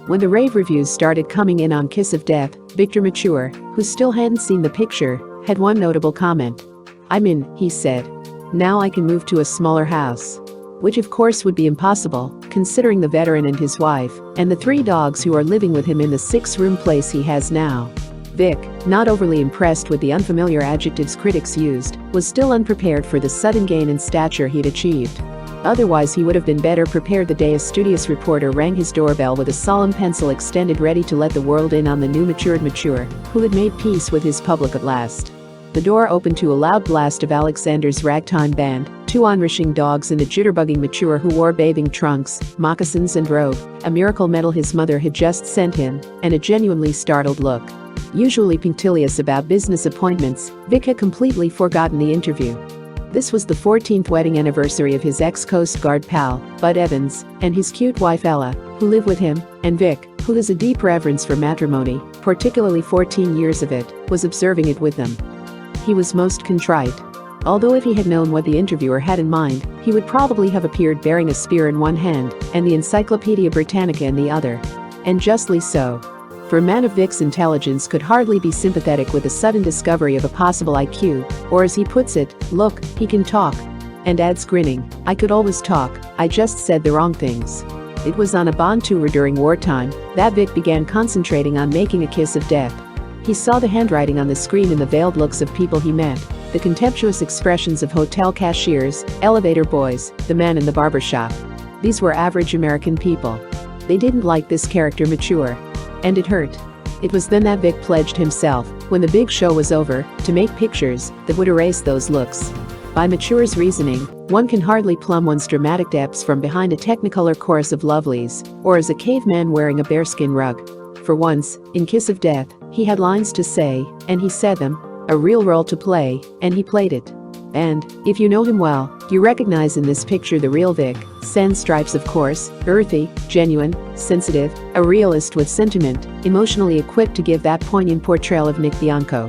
When the rave reviews started coming in on Kiss of Death, Victor Mature, who still hadn't seen the picture, had one notable comment. "I'm in," he said. "Now I can move to a smaller house." Which of course would be impossible, considering the veteran and his wife, and the 3 dogs who are living with him in the 6-room place he has now. Vic, not overly impressed with the unfamiliar adjectives critics used, was still unprepared for the sudden gain in stature he'd achieved. Otherwise he would have been better prepared the day a studious reporter rang his doorbell with a solemn pencil extended ready to let the world in on the new matured Mature, who had made peace with his public at last. The door opened to a loud blast of Alexander's ragtime band, 2 onrushing dogs and a jitterbugging Mature who wore bathing trunks, moccasins and robe, a miracle medal his mother had just sent him, and a genuinely startled look. Usually punctilious about business appointments, Vic had completely forgotten the interview. This was the 14th wedding anniversary of his ex-Coast Guard pal, Bud Evans, and his cute wife Ella, who live with him, and Vic, who has a deep reverence for matrimony, particularly 14 years of it, was observing it with them. He was most contrite. Although if he had known what the interviewer had in mind, he would probably have appeared bearing a spear in one hand and the Encyclopedia Britannica in the other. And justly so. For a man of Vic's intelligence could hardly be sympathetic with the sudden discovery of a possible IQ, or as he puts it, "Look, he can talk." And adds grinning, "I could always talk, I just said the wrong things." It was on a Bond tour during wartime that Vic began concentrating on making a kiss of death. He saw the handwriting on the screen in the veiled looks of people he met, the contemptuous expressions of hotel cashiers, elevator boys, the man in the barber shop. These were average American people. They didn't like this character Mature. And it hurt. It was then that Vic pledged himself, when the big show was over, to make pictures that would erase those looks. By Mature's reasoning, one can hardly plumb one's dramatic depths from behind a technicolor chorus of lovelies, or as a caveman wearing a bearskin rug. For once, in Kiss of Death, he had lines to say, and he said them, a real role to play, and he played it. And, if you know him well, you recognize in this picture the real Vic, sans stripes of course, earthy, genuine, sensitive, a realist with sentiment, emotionally equipped to give that poignant portrayal of Nick Bianco.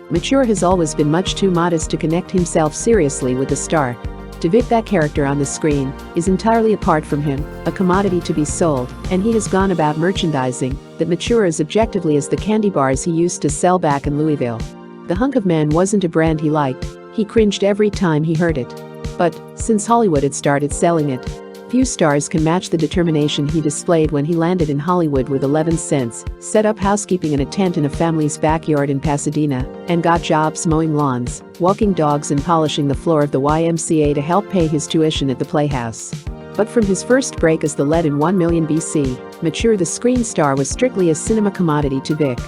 Mature has always been much too modest to connect himself seriously with the star. To Vic, that character on the screen is entirely apart from him, a commodity to be sold, and he has gone about merchandising that Mature as objectively as the candy bars he used to sell back in Louisville. The hunk of man wasn't a brand he liked. He cringed every time he heard it. But, since Hollywood had started selling it, few stars can match the determination he displayed when he landed in Hollywood with 11 cents, set up housekeeping in a tent in a family's backyard in Pasadena, and got jobs mowing lawns, walking dogs and polishing the floor of the YMCA to help pay his tuition at the Playhouse. But from his first break as the lead in 1 Million B.C., Mature the screen star was strictly a cinema commodity to Vic.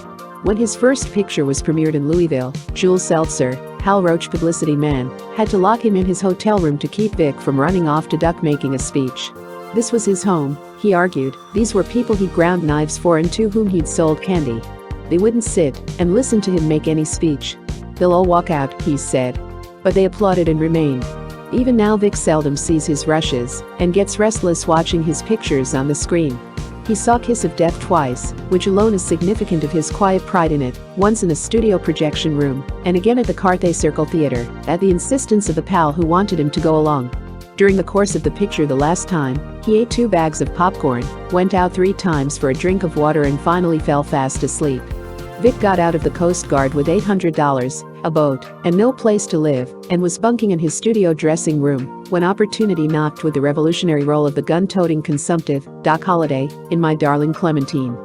When his first picture was premiered in Louisville, Jules Seltzer, Hal Roach publicity man, had to lock him in his hotel room to keep Vic from running off to duck making a speech. This was his home, he argued. These were people he'd ground knives for and to whom he'd sold candy. They wouldn't sit and listen to him make any speech. "They'll all walk out," he said. But they applauded and remained. Even now Vic seldom sees his rushes and gets restless watching his pictures on the screen. He saw Kiss of Death twice, which alone is significant of his quiet pride in it, once in a studio projection room, and again at the Carthay Circle Theater, at the insistence of a pal who wanted him to go along. During the course of the picture the last time, he ate 2 bags of popcorn, went out 3 times for a drink of water and finally fell fast asleep. Vic got out of the Coast Guard with $800, a boat, and no place to live, and was bunking in his studio dressing room when opportunity knocked with the revolutionary role of the gun-toting consumptive, Doc Holliday, in My Darling Clementine.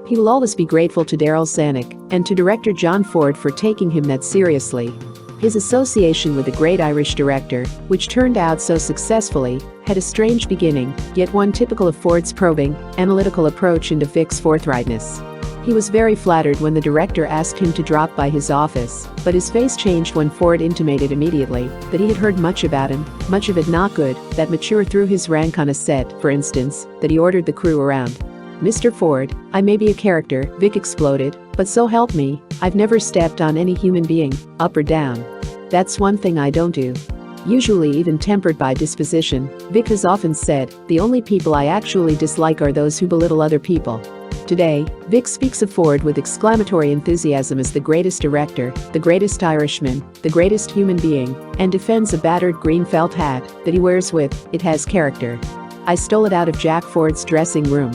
He will always be grateful to Darryl Zanuck and to director John Ford for taking him that seriously. His association with the great Irish director, which turned out so successfully, had a strange beginning, yet one typical of Ford's probing, analytical approach into Vic's forthrightness. He was very flattered when the director asked him to drop by his office, but his face changed when Ford intimated immediately that he had heard much about him, much of it not good, that Mature threw his rank on a set, for instance, that he ordered the crew around. "Mr. Ford, I may be a character," Vic exploded, "but so help me, I've never stepped on any human being, up or down. That's one thing I don't do." Usually even tempered by disposition, Vic has often said, "The only people I actually dislike are those who belittle other people." Today, Vic speaks of Ford with exclamatory enthusiasm as the greatest director, the greatest Irishman, the greatest human being, and defends a battered green felt hat that he wears with, "It has character. I stole it out of Jack Ford's dressing room."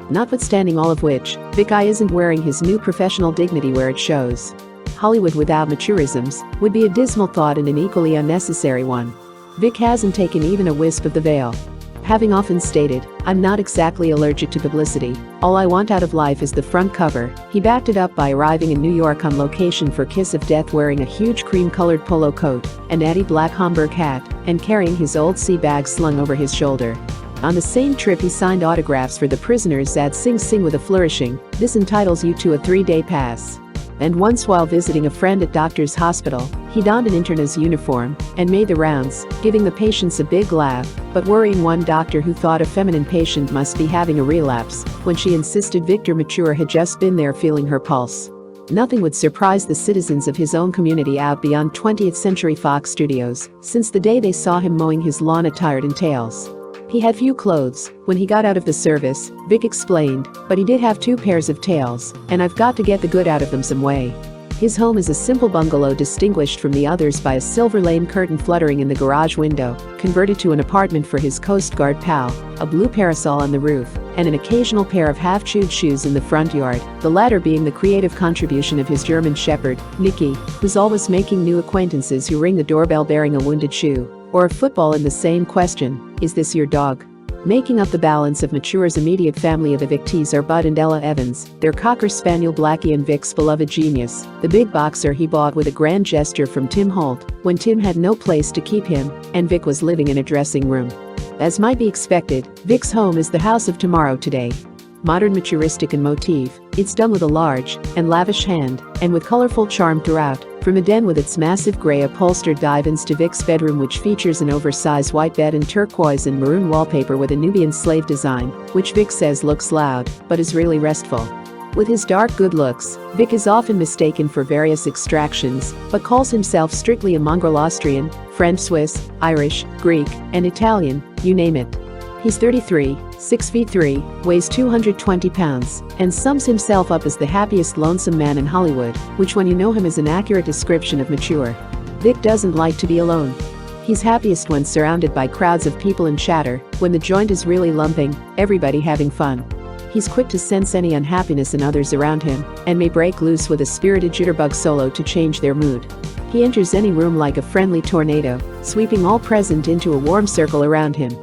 Notwithstanding all of which, Vic isn't wearing his new professional dignity where it shows. Hollywood without maturisms would be a dismal thought and an equally unnecessary one. Vic hasn't taken even a wisp of the veil. Having often stated, "I'm not exactly allergic to publicity, all I want out of life is the front cover," he backed it up by arriving in New York on location for Kiss of Death wearing a huge cream-colored polo coat, a natty black Homburg hat, and carrying his old sea bag slung over his shoulder. On the same trip he signed autographs for the prisoners at Sing Sing with a flourishing, "This entitles you to a 3-day pass." And once while visiting a friend at Doctor's Hospital, he donned an intern's uniform and made the rounds, giving the patients a big laugh, but worrying one doctor who thought a feminine patient must be having a relapse when she insisted Victor Mature had just been there feeling her pulse. Nothing would surprise the citizens of his own community out beyond 20th Century Fox Studios, since the day they saw him mowing his lawn attired in tails. He had few clothes when he got out of the service, Vic explained, but he did have 2 pairs of tails, and I've got to get the good out of them some way. His home is a simple bungalow distinguished from the others by a silver lane curtain fluttering in the garage window, converted to an apartment for his Coast Guard pal, a blue parasol on the roof, and an occasional pair of half-chewed shoes in the front yard, the latter being the creative contribution of his German shepherd, Nicky, who's always making new acquaintances who ring the doorbell bearing a wounded shoe, or a football in the same question, "Is this your dog?" Making up the balance of Mature's immediate family of evictees are Bud and Ella Evans, their Cocker Spaniel Blackie and Vic's beloved genius, the big boxer he bought with a grand gesture from Tim Holt when Tim had no place to keep him and Vic was living in a dressing room. As might be expected, Vic's home is the house of tomorrow today. Modern, maturistic in motif, it's done with a large and lavish hand and with colorful charm throughout, from a den with its massive gray upholstered dive-ins to Vic's bedroom, which features an oversized white bed and turquoise and maroon wallpaper with a Nubian slave design, which Vic says looks loud but is really restful. With his dark good looks, Vic is often mistaken for various extractions, but calls himself strictly a mongrel Austrian, French, Swiss, Irish, Greek, and Italian, you name it. He's 33, 6 feet 3, weighs 220 pounds, and sums himself up as the happiest lonesome man in Hollywood, which when you know him is an accurate description of Mature. Vic doesn't like to be alone. He's happiest when surrounded by crowds of people and chatter, when the joint is really lumping, everybody having fun. He's quick to sense any unhappiness in others around him, and may break loose with a spirited jitterbug solo to change their mood. He enters any room like a friendly tornado, sweeping all present into a warm circle around him.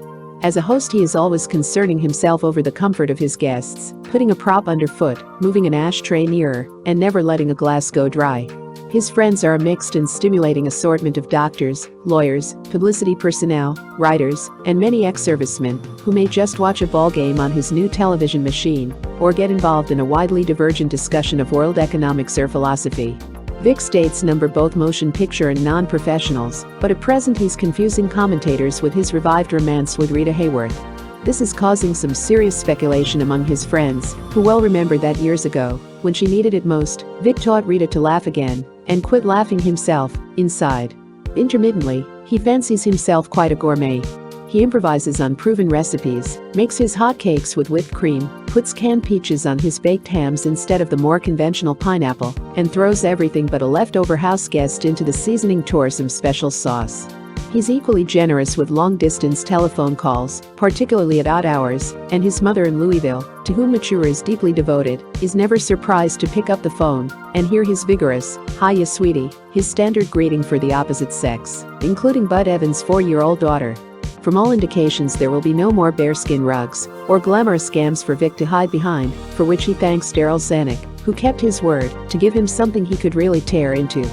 As a host, he is always concerning himself over the comfort of his guests, putting a prop underfoot, moving an ashtray nearer, and never letting a glass go dry. His friends are a mixed and stimulating assortment of doctors, lawyers, publicity personnel, writers, and many ex-servicemen who may just watch a ball game on his new television machine or get involved in a widely divergent discussion of world economics or philosophy. Vic's dates number both motion picture and non-professionals, but at present he's confusing commentators with his revived romance with Rita Hayworth. This is causing some serious speculation among his friends, who well remember that years ago, when she needed it most, Vic taught Rita to laugh again, and quit laughing himself, inside. Intermittently, he fancies himself quite a gourmet. He improvises on proven recipes, makes his hotcakes with whipped cream, puts canned peaches on his baked hams instead of the more conventional pineapple, and throws everything but a leftover house guest into the seasoning to some special sauce. He's equally generous with long-distance telephone calls, particularly at odd hours, and his mother in Louisville, to whom Mature is deeply devoted, is never surprised to pick up the phone and hear his vigorous, "Hiya, sweetie," his standard greeting for the opposite sex, including Bud Evans' 4-year-old daughter. From all indications, there will be no more bearskin rugs or glamorous scams for Vic to hide behind, for which he thanks Daryl Zanuck, who kept his word to give him something he could really tear into.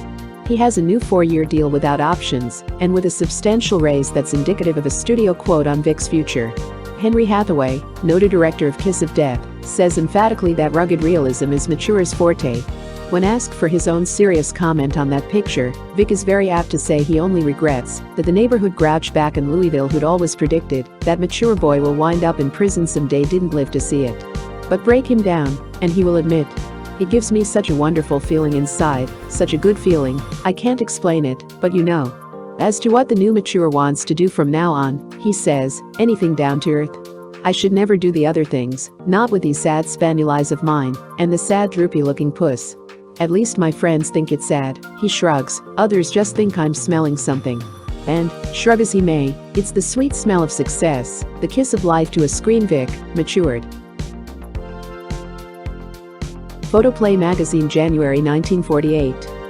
He has a new 4-year deal without options and with a substantial raise that's indicative of a studio quote on Vic's future. Henry Hathaway, noted director of Kiss of Death, says emphatically that rugged realism is Mature's forte. When asked for his own serious comment on that picture, Vic is very apt to say he only regrets that the neighborhood grouch back in Louisville who'd always predicted that Mature boy will wind up in prison someday didn't live to see it. But break him down, and he will admit, "It gives me such a wonderful feeling inside, such a good feeling, I can't explain it, but you know." As to what the new Mature wants to do from now on, he says, "Anything down to earth. I should never do the other things, not with these sad spaniel eyes of mine, and the sad droopy-looking puss. At least my friends think it's sad," he shrugs, "others just think I'm smelling something." And, shrug as he may, it's the sweet smell of success, the kiss of life to a screen Vic, matured. Photoplay magazine, January 1948.